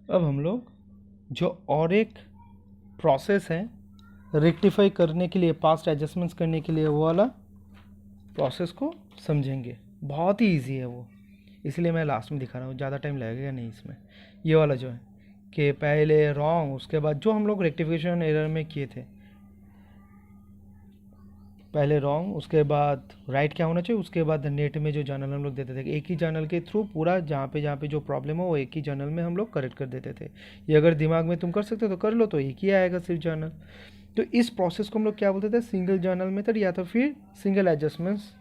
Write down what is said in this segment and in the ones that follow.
अब हम लोग जो और एक प्रोसेस है रेक्टिफाई करने के लिए, पास्ट एडजस्टमेंट्स करने के लिए, वो वाला प्रोसेस को समझेंगे। बहुत ही इजी है वो, इसलिए मैं लास्ट में दिखा रहा हूँ, ज़्यादा टाइम लगेगा नहीं इसमें। ये वाला जो है कि पहले रॉन्ग, उसके बाद जो हम लोग रेक्टिफिकेशन एरर में किए थे, पहले रॉन्ग, उसके बाद राइट क्या होना चाहिए, उसके बाद नेट में जो जर्नल हम लोग देते थे, एक ही जर्नल के थ्रू पूरा जहाँ पे जो प्रॉब्लम हो वो एक ही जर्नल में हम लोग करेक्ट कर देते थे। ये अगर दिमाग में तुम कर सकते हो तो कर लो, तो एक ही आएगा सिर्फ जर्नल। तो इस प्रोसेस को हम लोग क्या बोलते थे, सिंगल जर्नल मेथड या तो फिर सिंगल एडजस्टमेंट्स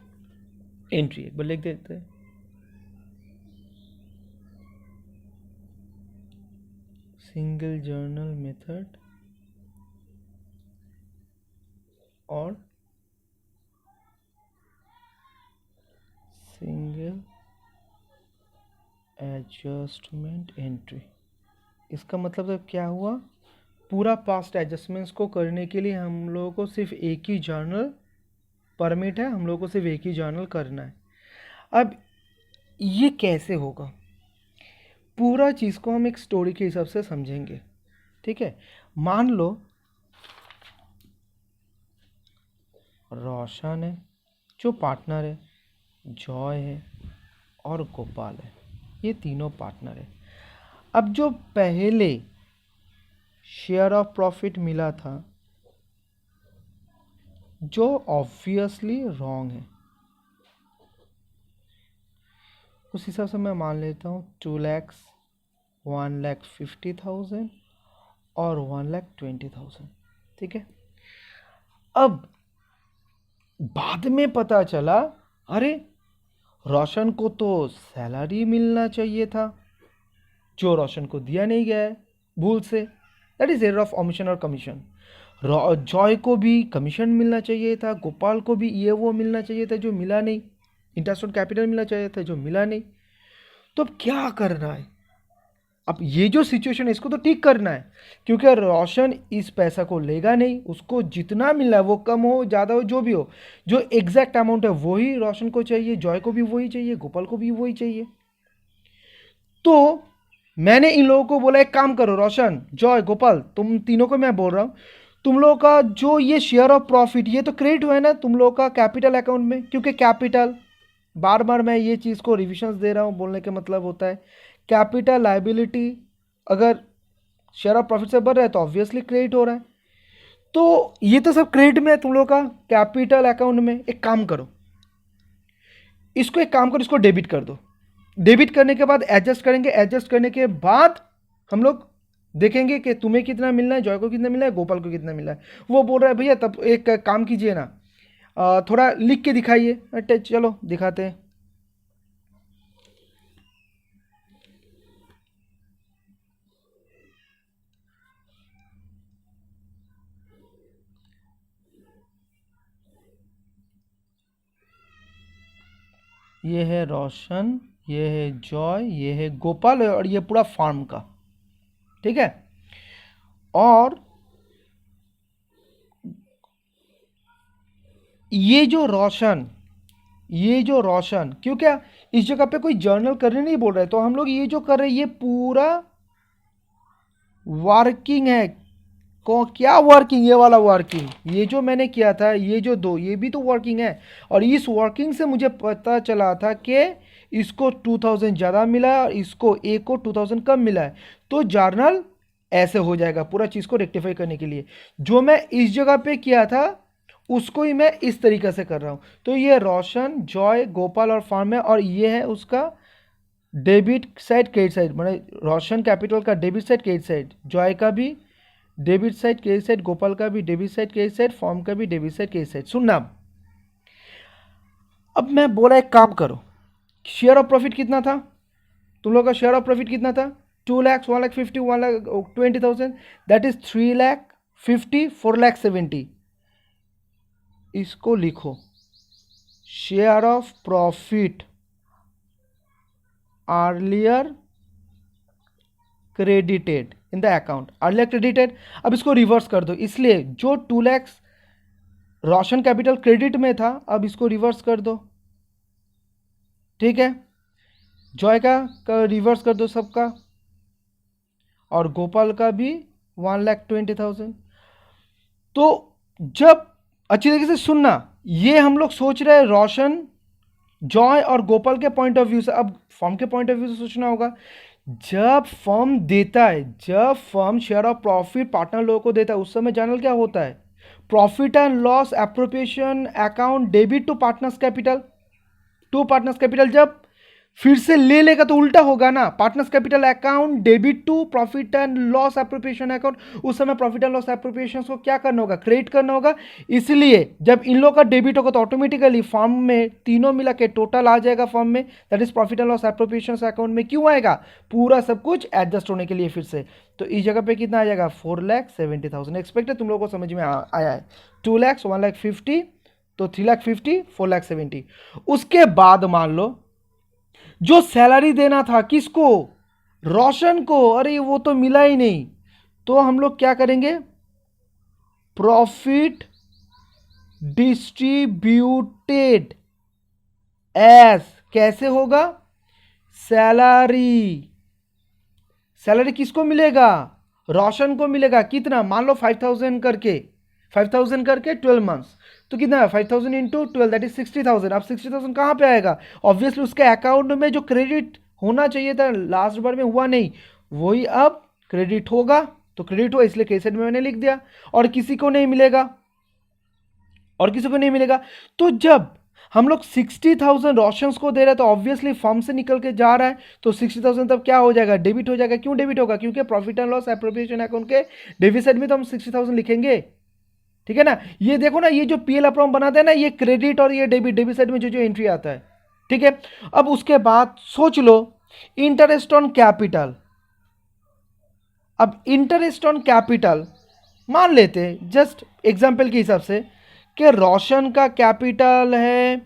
एंट्री। एक बार लिख देते हैं, सिंगल जर्नल मेथड और सिंगल एडजस्टमेंट एंट्री। इसका मतलब क्या हुआ, पूरा पास्ट एडजस्टमेंट्स को करने के लिए हम लोगों को सिर्फ एक ही जर्नल परमिट है, हम लोगों को सिर्फ एक ही जर्नल करना है। अब ये कैसे होगा, पूरा चीज़ को हम एक स्टोरी के हिसाब से समझेंगे। ठीक है, मान लो रोशन है जो पार्टनर है, जॉय है और गोपाल है, ये तीनों पार्टनर है। अब जो पहले शेयर ऑफ प्रॉफिट मिला था, जो ऑब्वियसली रॉन्ग है, उस हिसाब से मैं मान लेता हूँ 2 लाख 1,50,000 और 1,20,000। ठीक है, अब बाद में पता चला अरे रोशन को तो सैलरी मिलना चाहिए था, जो रोशन को दिया नहीं गया है भूल से, that is error of omission और कमीशन। जॉय को भी कमीशन मिलना चाहिए था, गोपाल को भी ये वो मिलना चाहिए था जो मिला नहीं, इंटरेस्ट ऑन कैपिटल मिलना चाहिए था जो मिला नहीं। तो अब क्या करना है, अब ये जो सिचुएशन है इसको तो ठीक करना है, क्योंकि रोशन इस पैसा को लेगा नहीं, उसको जितना मिला है वो कम हो ज़्यादा हो जो भी हो, जो एग्जैक्ट अमाउंट है वही रोशन को चाहिए, जॉय को भी वही चाहिए, गोपाल को भी वही चाहिए। तो मैंने इन लोगों को बोला एक काम करो, रोशन जॉय गोपाल, तुम तीनों को मैं बोल रहा हूँ, तुम लोगों का जो ये शेयर ऑफ प्रॉफिट ये तो क्रेडिट हुआ है ना तुम लोगों का कैपिटल अकाउंट में, क्योंकि कैपिटल, बार बार मैं ये चीज़ को रिविजन्स दे रहा हूँ, बोलने का मतलब होता है कैपिटल लाइबिलिटी अगर शेयर ऑफ प्रॉफिट से बढ़ रहा है तो ऑब्वियसली क्रेडिट हो रहा है। तो ये तो सब क्रेडिट में है तुम लोग का कैपिटल अकाउंट में। एक काम करो, इसको डेबिट कर दो। डेबिट करने के बाद एडजस्ट करेंगे, एडजस्ट करने के बाद हम लोग देखेंगे कि तुम्हें कितना मिलना है, जॉय को कितना मिला है, गोपाल को कितना मिला है। वो बोल रहा है भैया तब एक काम कीजिए ना, थोड़ा लिख के दिखाइए। चलो दिखाते हैं। ये है रोशन, ये है जॉय, ये है गोपाल और ये पूरा फार्म का। ठीक है, और ये जो रोशन क्यों, क्या इस जगह पे कोई जर्नल करने नहीं बोल रहे, तो हम लोग ये जो कर रहे हैं ये पूरा वर्किंग है। क्या वर्किंग, ये वाला वर्किंग, ये जो मैंने किया था, ये जो दो, ये भी तो वर्किंग है। और इस वर्किंग से मुझे पता चला था कि इसको 2000 ज़्यादा मिला है और इसको ए को 2000 कम मिला है, तो जर्नल ऐसे हो जाएगा पूरा चीज़ को रेक्टिफाई करने के लिए। जो मैं इस जगह पे किया था उसको ही मैं इस तरीके से कर रहा हूँ। तो ये रोशन, जॉय, गोपाल और फार्म है, और ये है उसका डेबिट साइड क्रेडिट साइड, मतलब रोशन कैपिटल का debit side credit side, Joy का भी debit side credit side, Gopal का भी debit side credit side, form का भी डेबिट साइड क्रेडिट साइड। सुनना, अब मैं बोला एक काम करो, शेयर ऑफ प्रॉफिट कितना था तुम लोग का, शेयर ऑफ प्रॉफिट कितना था 2 लाख 1,50,000 1,20,000, दैट इज 3,50,000 4,70,000। इसको लिखो, share of profit earlier credited in the account, earlier credited. अब इसको रिवर्स कर दो, इसलिए जो 2 लाख रोशन कैपिटल क्रेडिट में था अब इसको रिवर्स कर दो। ठीक है, जॉय का रिवर्स कर दो सबका, और गोपाल का भी 1,20,000। तो जब अच्छी तरीके से सुनना, ये हम लोग सोच रहे हैं रोशन, जॉय और गोपाल के पॉइंट ऑफ व्यू से। अब फर्म के पॉइंट ऑफ व्यू से सोचना होगा। जब फर्म देता है, जब firm share of profit partner लोगों को देता है, उस समय जानल क्या होता है? Profit and loss appropriation account debit to partners capital. To partners capital जब फिर से ले लेगा तो उल्टा होगा ना। Partners capital account debit to profit and loss appropriation account. उस समय प्रॉफिट एंड लॉस एप्रोप्रिएशन को क्या करना होगा? क्रेडिट करना होगा। इसलिए जब इन लोग का डेबिट होगा तो ऑटोमेटिकली फर्म में तीनों मिला के टोटल आ जाएगा फर्म में, that is profit and loss appropriation account में। क्यों आएगा? पूरा सब कुछ एडजस्ट होने के लिए फिर से। तो इस जगह पे कितना आ जाएगा? 4,70,000। एक्सपेक्टेड तुम लोगों को समझ में आया है। 2 लाख, 1,50,000, तो 3,50,000, 4,70,000। उसके बाद मान लो जो सैलरी देना था किसको? रोशन को। अरे वो तो मिला ही नहीं, तो हम लोग क्या करेंगे? प्रॉफिट डिस्ट्रीब्यूटेड एस, कैसे होगा? सैलरी। सैलरी किसको मिलेगा? रोशन को मिलेगा। कितना? मान लो 5,000 करके, 5,000 करके 12 मंथ्स, तो कितना है? 5,000 इंटू 12, दैट इज 60,000। अब 60,000 कहाँ पे आएगा? ऑब्वियसली उसके अकाउंट में जो क्रेडिट होना चाहिए था लास्ट बार में हुआ नहीं, वही अब क्रेडिट होगा। तो क्रेडिट हुआ इसलिए कैसेट में मैंने लिख दिया। और किसी को नहीं मिलेगा, और किसी को नहीं मिलेगा। तो जब हम लोग 60,000 रोशंस को दे रहे हैं तो ऑब्वियसली फर्म से निकल के जा रहा है, तो 60,000 तब क्या हो जाएगा? डेबिट हो जाएगा। क्यों डेबिट होगा? क्योंकि profit and loss appropriation account के डेबिट साइड में तो हम 60,000 लिखेंगे। ठीक है ना? ये देखो ना, ये जो पीएल अकाउंट बनाते हैं ना, ये क्रेडिट और ये डेबिट, डेबिट साइड में जो जो एंट्री आता है। ठीक है। अब उसके बाद सोच लो इंटरेस्ट ऑन कैपिटल। अब इंटरेस्ट ऑन कैपिटल मान लेते हैं जस्ट एग्जांपल के हिसाब से कि रोशन का कैपिटल है,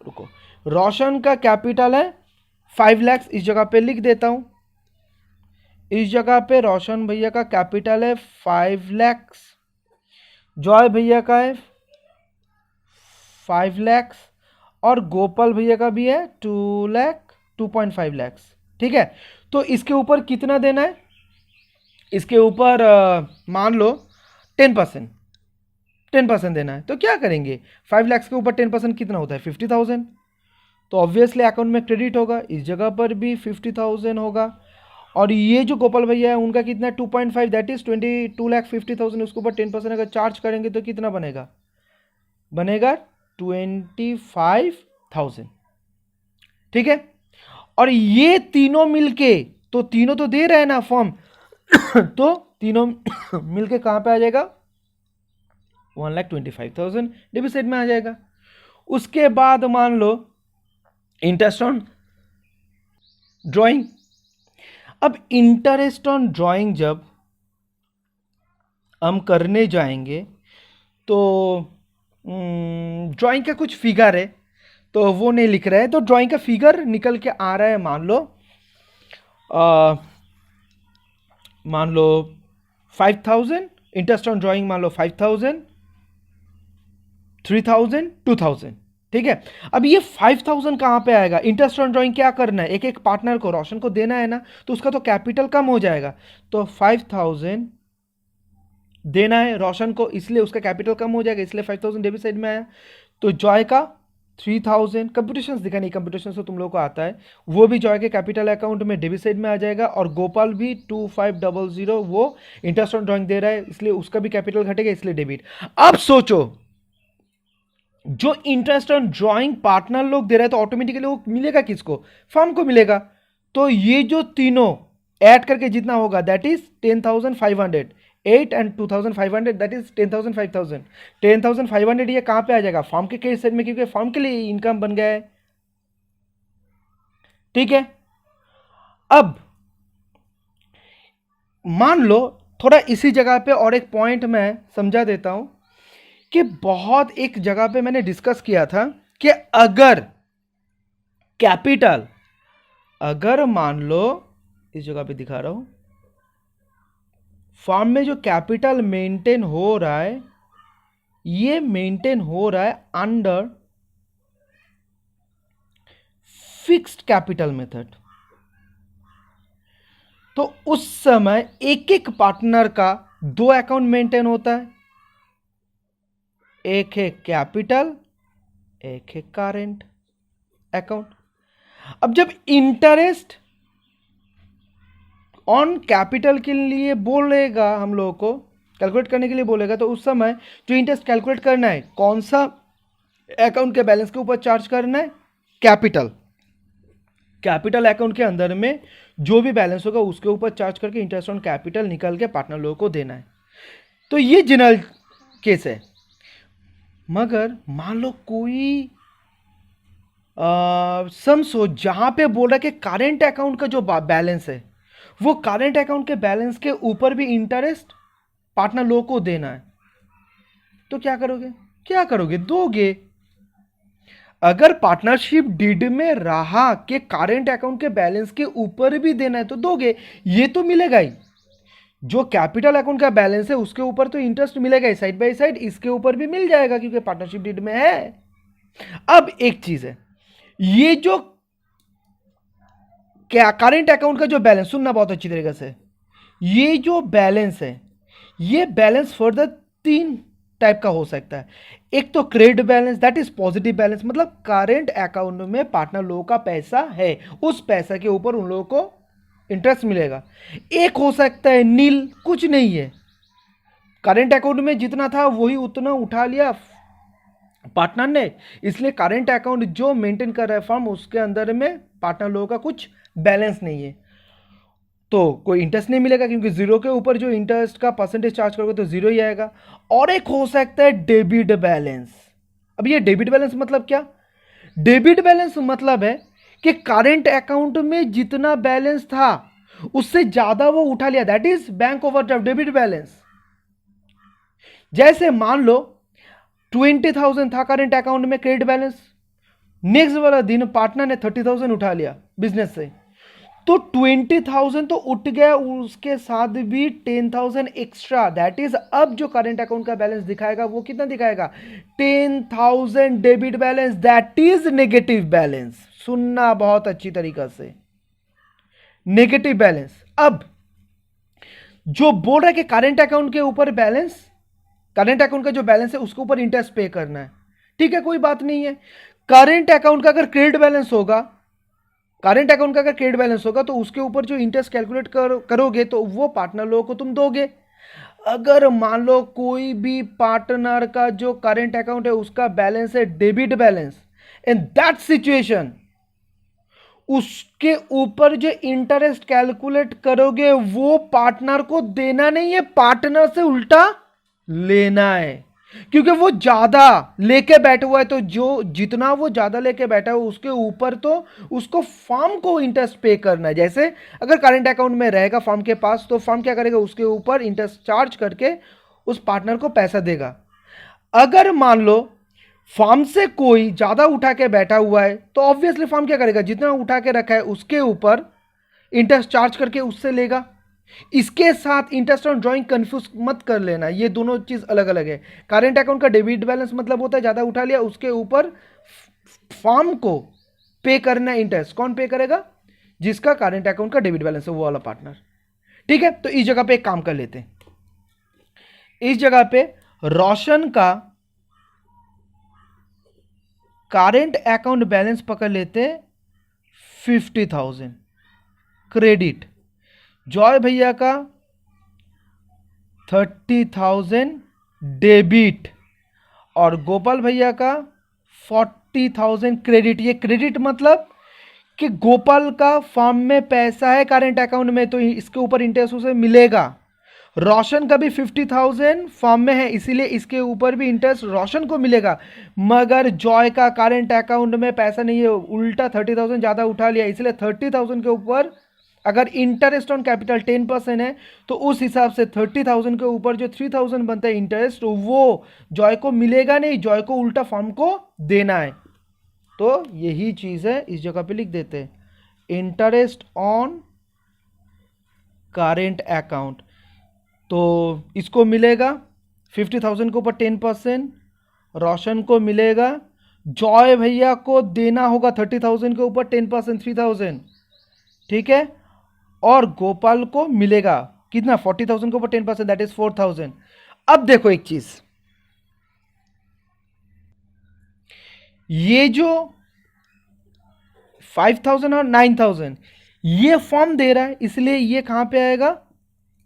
रुको, रोशन का कैपिटल है 5 लाख। इस जगह पे लिख देता हूं, इस जगह पे रोशन भैया का कैपिटल है 5 लाख, जॉय भैया का है 5 लाख, और गोपाल भैया का भी है 2 लाख, 2.5 लाख। ठीक है। तो इसके ऊपर कितना देना है? इसके ऊपर मान लो 10%, 10% देना है। तो क्या करेंगे? 5 लाख के ऊपर 10% कितना होता है? 50,000। तो ऑब्वियसली अकाउंट में क्रेडिट होगा। इस जगह पर भी 50,000 होगा। और ये जो गोपाल भैया है उनका कितना? 2.5, दैट इज 22,50,000। उसके ऊपर 10% अगर चार्ज करेंगे तो कितना बनेगा? बनेगा 25,000। ठीक है। और ये तीनों मिलके, तो तीनों तो दे रहे हैं ना फॉर्म, तो तीनों मिलके कहां पे आ जाएगा? 1,25,000 डेबिट साइड में आ जाएगा। उसके बाद मान लो इंटरेस्ट ऑन ड्राइंग। अब इंटरेस्ट ऑन ड्राइंग जब हम करने जाएंगे तो ड्राइंग का कुछ फिगर है तो वो नहीं लिख रहा है, तो ड्राइंग का फिगर निकल के आ रहा है। मान लो 5,000 इंटरेस्ट ऑन ड्राइंग, मान लो 5,000, 3,000, 2,000। ठीक है। अब ये 5,000 कहां पे आएगा? इंटरेस्ट ऑन ड्राइंग क्या करना है? एक एक पार्टनर को, रोशन को देना है ना, तो उसका तो कैपिटल कम हो जाएगा। तो 5,000 देना है रोशन को, इसलिए उसका कैपिटल कम हो जाएगा, इसलिए 5,000 डेबिट साइड में आया। तो जॉय का 3,000, कंप्यूटेशंस दिखा नहीं, कंप्यूटेशंस तो तुम लोग को आता है, वो भी जॉय के कैपिटल अकाउंट में डेबिट साइड में आ जाएगा। और गोपाल भी 2,500, वो इंटरेस्ट ऑन ड्राइंग दे रहा है इसलिए उसका भी कैपिटल घटेगा, इसलिए डेबिट। अब सोचो जो इंटरेस्ट ऑन ड्राइंग पार्टनर लोग दे रहे हैं तो ऑटोमेटिकली वो मिलेगा किसको? फर्म को मिलेगा। तो ये जो तीनों ऐड करके जितना होगा that is 10,500, 8 and 2,500, that is 10,000, 5,000, 10,500। ये कहां पे आ जाएगा? फर्म के क्रेडिट साइड में, क्योंकि फर्म के लिए इनकम बन गया है। ठीक है। अब मान लो थोड़ा इसी जगह पे और एक पॉइंट मैं समझा देता हूं कि बहुत एक जगह पे मैंने डिस्कस किया था कि अगर कैपिटल, अगर मान लो इस जगह पे दिखा रहा हूं, फॉर्म में जो कैपिटल मेंटेन हो रहा है, ये मेंटेन हो रहा है अंडर फिक्स्ड कैपिटल मेथड। तो उस समय एक एक पार्टनर का दो अकाउंट मेंटेन होता है, एक है कैपिटल, एक है करेंट अकाउंट। अब जब इंटरेस्ट ऑन कैपिटल के लिए बोलेगा, हम लोगों को कैलकुलेट करने के लिए बोलेगा, तो उस समय जो इंटरेस्ट कैलकुलेट करना है कौन सा अकाउंट के बैलेंस के ऊपर चार्ज करना है, कैपिटल। कैपिटल अकाउंट के अंदर में जो भी बैलेंस होगा उसके ऊपर चार्ज करके इंटरेस्ट ऑन कैपिटल निकाल के पार्टनर लोगों को देना है। तो ये जनरल केस है। मगर मान लो कोई सम्स हो जहां पे बोल रहा है कि करेंट अकाउंट का जो बैलेंस है वो करेंट अकाउंट के बैलेंस के ऊपर भी इंटरेस्ट पार्टनर लोगों को देना है, तो क्या करोगे? क्या करोगे? दोगे। अगर पार्टनरशिप डीड में रहा कि करेंट अकाउंट के बैलेंस के ऊपर भी देना है तो दोगे, ये तो मिलेगा ही। जो कैपिटल अकाउंट का बैलेंस है उसके ऊपर तो इंटरेस्ट मिलेगा ही, साइड बाय साइड इसके ऊपर भी मिल जाएगा क्योंकि पार्टनरशिप डीड में है। अब एक चीज है, ये जो क्या करेंट अकाउंट का जो बैलेंस, सुनना बहुत अच्छी तरीके से, ये जो बैलेंस है ये बैलेंस फर्दर तीन टाइप का हो सकता है। एक तो credit balance, that is positive balance, मतलब करेंट अकाउंट में पार्टनर लोगों का पैसा है, उस पैसा के ऊपर उन लोगों को इंटरेस्ट मिलेगा। एक हो सकता है नील, कुछ नहीं है, करेंट अकाउंट में जितना था वही उतना उठा लिया पार्टनर ने, इसलिए करेंट अकाउंट जो मेंटेन कर रहा है फर्म उसके अंदर में पार्टनर लोगों का कुछ बैलेंस नहीं है, तो कोई इंटरेस्ट नहीं मिलेगा क्योंकि जीरो के ऊपर जो इंटरेस्ट का परसेंटेज चार्ज करोगे तो जीरो ही आएगा। और एक हो सकता है डेबिट बैलेंस। अब ये डेबिट बैलेंस मतलब क्या? डेबिट बैलेंस मतलब है कि करेंट अकाउंट में जितना बैलेंस था उससे ज्यादा वो उठा लिया, that is bank overdraft, debit balance. जैसे मान लो 20,000 था करेंट अकाउंट में क्रेडिट बैलेंस, नेक्स्ट वाला दिन पार्टनर ने 30,000 उठा लिया बिजनेस से, तो 20,000 तो उठ गया, उसके साथ भी 10,000 एक्स्ट्रा, दैट इज अब जो करंट अकाउंट का बैलेंस दिखाएगा वो कितना दिखाएगा? 10,000 debit balance, that is negative balance. सुनना बहुत अच्छी तरीका से, नेगेटिव बैलेंस। अब जो बोल रहा है कि करंट अकाउंट के ऊपर बैलेंस, करंट अकाउंट का जो बैलेंस है उसके ऊपर इंटरेस्ट पे करना है, ठीक है, कोई बात नहीं है। करंट अकाउंट का अगर क्रेडिट बैलेंस होगा, करंट अकाउंट का अगर क्रेडिट बैलेंस होगा तो उसके ऊपर जो इंटरेस्ट कैलकुलेट करोगे तो वो पार्टनर लोगों को तुम दोगे। अगर मान लो कोई भी पार्टनर का जो करंट अकाउंट है उसका बैलेंस है debit balance, in that situation उसके ऊपर जो इंटरेस्ट कैलकुलेट करोगे वो पार्टनर को देना नहीं है, पार्टनर से उल्टा लेना है, क्योंकि वो ज्यादा लेके बैठा हुआ है, तो जो जितना वो ज्यादा लेके बैठा है उसके ऊपर तो उसको फर्म को इंटरेस्ट पे करना है। जैसे अगर करंट अकाउंट में रहेगा फर्म के पास तो फर्म क्या करेगा, उसके ऊपर इंटरेस्ट चार्ज करके उस पार्टनर को पैसा देगा। अगर मान लो फर्म से कोई ज्यादा उठा के बैठा हुआ है तो ऑब्वियसली फर्म क्या करेगा, जितना उठा के रखा है उसके ऊपर इंटरेस्ट चार्ज करके उससे लेगा। इसके साथ इंटरेस्ट ऑन ड्रॉइंग कंफ्यूज मत कर लेना, ये दोनों चीज अलग अलग है। करंट अकाउंट का डेबिट बैलेंस मतलब होता है ज्यादा उठा लिया, उसके ऊपर फर्म को पे करना इंटरेस्ट, कौन पे करेगा? जिसका करंट अकाउंट का डेबिट बैलेंस है वो वाला पार्टनर, ठीक है। तो इस जगह पे एक काम कर लेते हैं, इस जगह पे रोशन का करंट अकाउंट बैलेंस पकड़ लेते 50,000 क्रेडिट, जॉय भैया का 30,000 डेबिट और गोपाल भैया का 40,000 क्रेडिट। ये क्रेडिट मतलब कि गोपाल का फर्म में पैसा है करंट अकाउंट में तो इसके ऊपर इंटरेस्ट उसे मिलेगा। रोशन का भी 50,000 फर्म में है इसीलिए इसके ऊपर भी इंटरेस्ट रोशन को मिलेगा। मगर जॉय का करंट अकाउंट में पैसा नहीं है, उल्टा 30,000 ज़्यादा उठा लिया, इसलिए 30,000 के ऊपर अगर इंटरेस्ट ऑन कैपिटल 10% है तो उस हिसाब से 30,000 के ऊपर जो 3,000 बनता है इंटरेस्ट वो जॉय को मिलेगा नहीं, जॉय को उल्टा फर्म को देना है। तो यही चीज़ है, इस जगह पे लिख देते हैं इंटरेस्ट ऑन करेंट अकाउंट। तो इसको मिलेगा 50,000 के ऊपर 10%, रोशन को मिलेगा, जॉय भैया को देना होगा 30,000 के ऊपर 10% 3,000, ठीक है। और गोपाल को मिलेगा कितना, 40,000 के ऊपर 10%, दैट इज 4,000। अब देखो एक चीज, ये जो 5,000 और 9,000 ये फॉर्म दे रहा है, इसलिए ये कहां पे आएगा,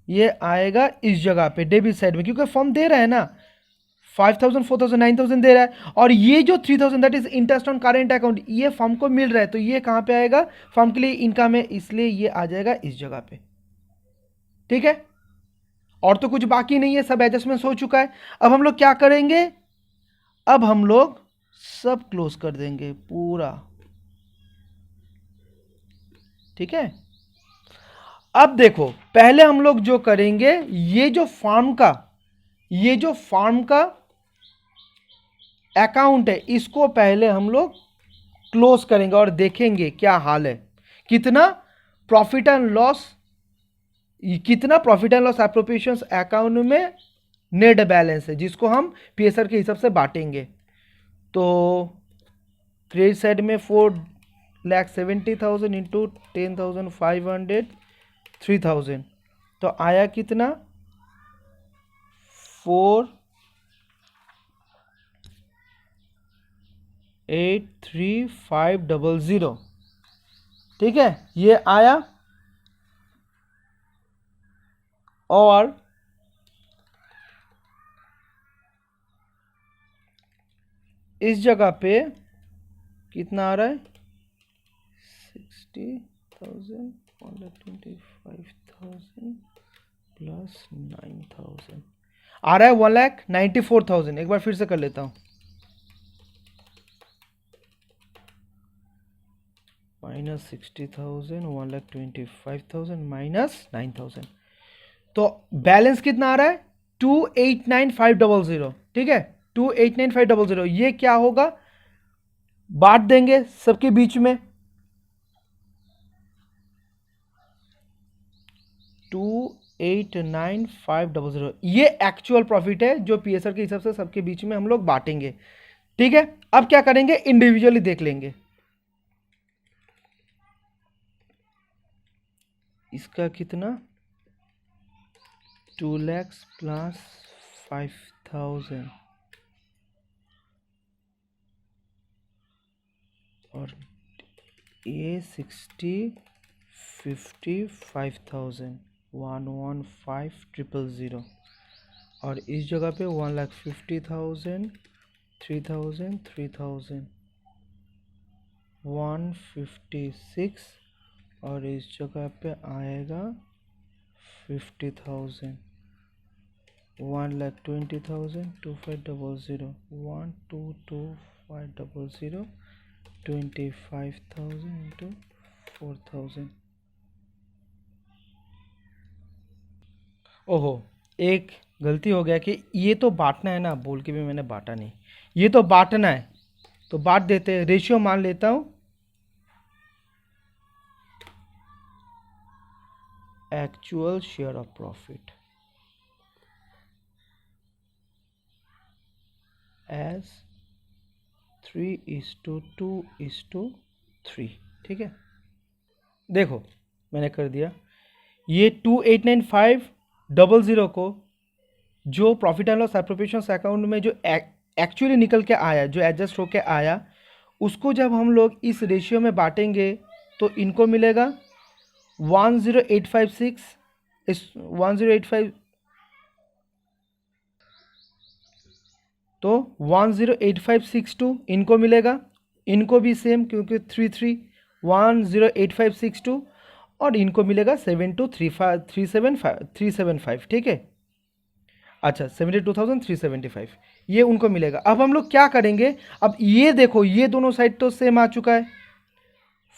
ये आएगा इस जगह पे डेबिट साइड में, क्योंकि फॉर्म दे रहा है ना, 5,000 4,000 9,000 दे रहा है, और ये जो 3,000 that is interest on current account, ये फॉर्म को मिल रहा है, तो ये कहां पे आएगा, फॉर्म के लिए इनकम है, इसलिए ये आ जाएगा इस जगह पे। ठीक है, और तो कुछ बाकी नहीं है, सब एडजस्टमेंट हो चुका है। अब हम लोग क्या करेंगे, अब हम लोग सब क्लोज कर देंगे पूरा। ठीक है, अब देखो पहले हम लोग जो करेंगे, ये जो फार्म का अकाउंट है, इसको पहले हम लोग क्लोज करेंगे और देखेंगे क्या हाल है, कितना profit and loss appropriations account में नेट बैलेंस है, जिसको हम पीएसआर के हिसाब से बांटेंगे। तो क्रेडिट साइड में 4,70,000 इंटू 10,500 3,000, तो आया कितना, 4,83,500। ठीक है, ये आया, और इस जगह पे कितना आ रहा है, 60,000 1,25,000 प्लस 9,000 आ रहा है 1,94,000। एक बार फिर से कर लेता हूं, माइनस 60,000 1,25,000 माइनस 9,000, तो बैलेंस कितना आ रहा है, 2,89,500। ठीक है, 2,89,500, ये क्या होगा, बांट देंगे सबके बीच में, 2,89,500 ये एक्चुअल प्रॉफिट है जो पीएसआर के हिसाब से सबके बीच में हम लोग बांटेंगे। ठीक है, अब क्या करेंगे, इंडिविजुअली देख लेंगे। इसका कितना, 2 लाख प्लस 5,000 और ये 60 50 5,000 115,000 और इस जगह पे 1,50,000 3,000 3,000 156 और इस जगह पे आएगा 50,000 1,20,000 2500 1,22500 25,000 into 4,000। ओहो, एक गलती हो गया कि ये तो बांटना है ना, बोल के भी मैंने बांटा नहीं, ये तो बांटना है, तो बांट देते हैं, रेशियो मान लेता हूं, actual share of profit as 3:2:3। ठीक है, देखो मैंने कर दिया, ये 2,89,500 को जो profit and loss appropriations account में जो एक्चुअली निकल के आया, जो एडजस्ट होके आया, उसको जब हम लोग इस रेशियो में बांटेंगे तो इनको मिलेगा 10856 इस 1085, तो 108,562 इनको मिलेगा, इनको भी सेम क्योंकि 108,562 और इनको मिलेगा 72,375। ठीक है, अच्छा 72,375 ये उनको मिलेगा। अब हम लोग क्या करेंगे, अब ये देखो ये दोनों साइड तो सेम आ चुका है,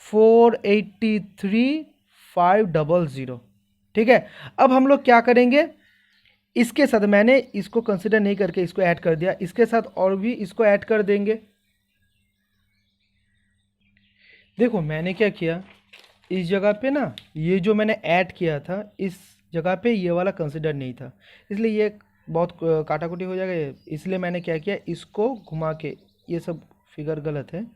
4,83,500। ठीक है, अब हम लोग क्या करेंगे, इसके साथ मैंने इसको कंसिडर नहीं करके इसको ऐड कर दिया, इसके साथ और भी इसको ऐड कर देंगे। देखो मैंने क्या किया, इस जगह पे ना ये जो मैंने ऐड किया था इस जगह पे ये वाला कंसिडर नहीं था, इसलिए ये बहुत काटाकुटी हो जाएगा, इसलिए मैंने क्या किया, इसको घुमा के, ये सब फिगर गलत है,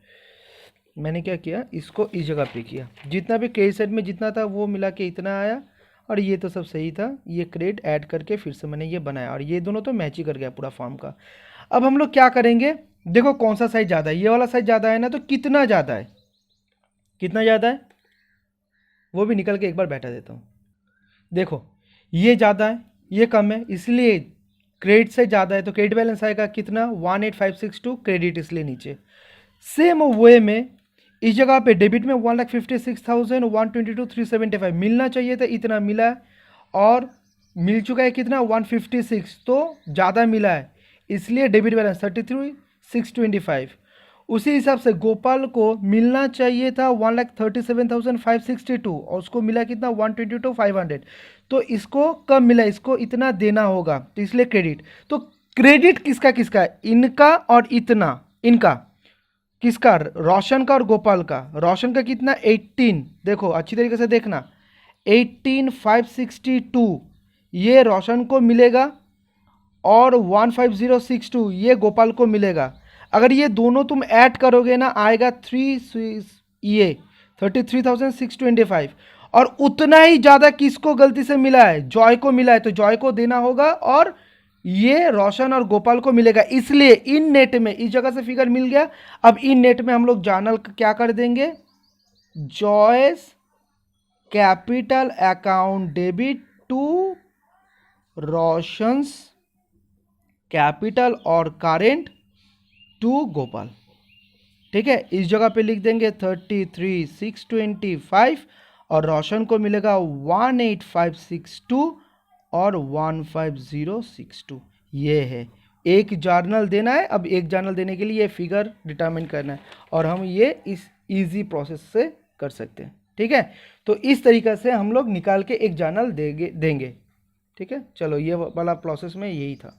मैंने क्या किया, इसको इस जगह पे किया, जितना भी क्रेडिट साइड में जितना था वो मिला के इतना आया, और ये तो सब सही था, ये क्रेडिट ऐड करके फिर से मैंने ये बनाया, और ये दोनों तो मैच ही कर गया पूरा फॉर्म का। अब हम लोग क्या करेंगे, देखो कौन सा साइज ज़्यादा है, ये वाला साइज ज़्यादा है ना, तो कितना ज़्यादा है, कितना ज़्यादा है वो भी निकल के एक बार बैठा देता हूँ। देखो ये ज़्यादा है, ये कम है, इसलिए क्रेडिट से ज़्यादा है, तो क्रेडिट बैलेंस आएगा कितना 18562, क्रेडिट इसलिए नीचे। सेम वे में इस जगह पे डेबिट में 1,56,122,375 मिलना चाहिए था, इतना मिला है, और मिल चुका है कितना 156, तो ज़्यादा मिला है, इसलिए डेबिट बैलेंस 33,625। उसी हिसाब से गोपाल को मिलना चाहिए था 1,37,562, और उसको मिला कितना 122,500, तो इसको कम मिला, इसको इतना देना होगा, तो इसलिए क्रेडिट। तो क्रेडिट किसका किसका है, इनका और इतना, इनका किसका, रोशन का और गोपाल का। रोशन का कितना 18, देखो अच्छी तरीके से देखना, 18,562 ये रोशन को मिलेगा, और 15062 ये गोपाल को मिलेगा। अगर ये दोनों तुम ऐड करोगे ना, आएगा 33,625, और उतना ही ज़्यादा किसको गलती से मिला है, जॉय को मिला है, तो जॉय को देना होगा, और ये रोशन और गोपाल को मिलेगा, इसलिए इन नेट में इस जगह से फिगर मिल गया। अब इन नेट में हम लोग जर्नल क्या कर देंगे, Joyce capital account debit to Roshan's capital और करेंट टू गोपाल। ठीक है, इस जगह पे लिख देंगे 33,625, और रोशन को मिलेगा 18562 और 15062। ये है, एक जर्नल देना है। अब एक जर्नल देने के लिए ये फिगर डिटरमिन करना है, और हम ये इस इजी प्रोसेस से कर सकते हैं। ठीक है, तो इस तरीके से हम लोग निकाल के एक जर्नल देंगे। ठीक है, चलो ये वाला प्रोसेस में यही था।